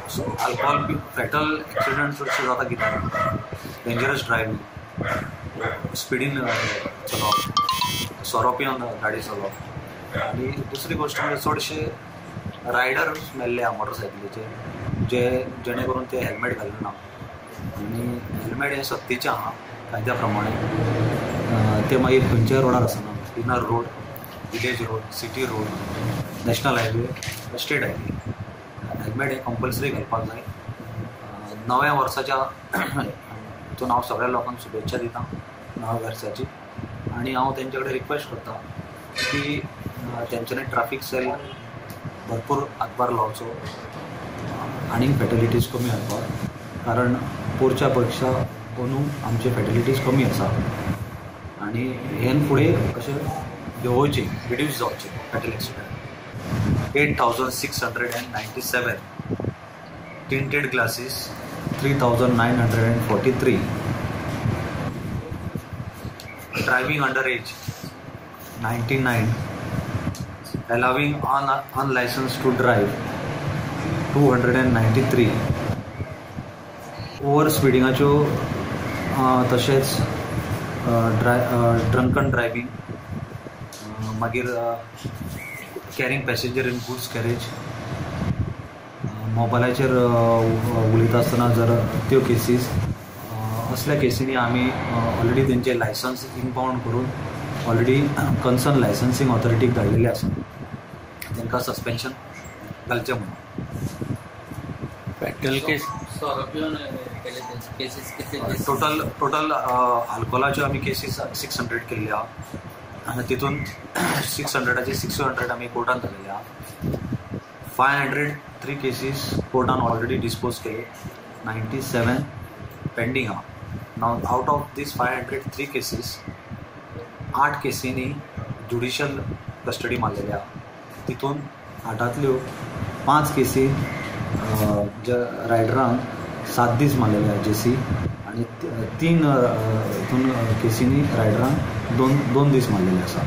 Alcohol fatal accident चडशे जाता कित्याक डेंजरस ड्रायव्हिंग, स्पिडीन चलोवप, सोरो पिवन गाडी चलोवप, आनी दुसरी गोश्ट म्हणजे चडशे रायडर मेल्ले आहा मोटरसायकलीचे जेणे करून ते हेल्मेट घालून ना, आनी हेल्मेट हे सक्तीचें आहा कायद्या प्रमाणे. ते मागीर खंयच्याय रोडार आसना, inner road, village road, city road, national highway, state highway, helmet हे कंपल्सरी घालपाक जाय. नव्या वर्साच्या हितून हांव सगळ्या लोकांक शुभेच्छा दिता नव्या वर्साची, आनी हांव तेंचे कडेन रिक्वेस्ट करता की तेंच्यांनी ट्रॅफिक सेल भरपूर हातभार लावचो आनी फॅटलिटीज कमी हाडपाक, कारण पोरच्या पेक्षा अंदू आमचे फॅटलिटीज कमी आसा आनी हेन फुडें अशें देंवोवचें, रिड्यूस जावचें fatal accident. 8,697 tinted glasses, 3,943 driving underage, 99 allowing unlicensed to drive, 293 over स्पिडिंगाच्यो तशेंच ड्रंकन ड्रायव्हिंग, मागीर carrying passenger in goods carriage, मोबायलाचेर उलयता आसतना जर त्यो केसीस, असल्या केसींनी आमी ऑलरेडी तेंचे लायसन्स इम्पावंड करून ऑलरेडी कन्सर्न लायसन्सिंग ऑथॉरिटीक धाडलेले आसा, तांकां सस्पेन्शन घालचें म्हणून. फॅटल केस टोटल अल्कोहोलाच्यो आमी केसीस 600 केल्ले आहा, आनी तितून 600चे 600 आमी कोर्टान घातलेले आहा. 503 केसीस कोर्टान ऑलरेडी डिस्पोज केले, 97 पेंडींग आहा. नाव आउट ऑफ दीस 503 केसीस 8 केसींनी ज्युडिशियल कस्टडी मारलेली आहा. तितून 8तल्यो 5 केसी रायडरांक 7 दीस मारलेले आहा जेसी, आनी 3 केसींनी रायडरांक 2 दीस मारलेले आसा.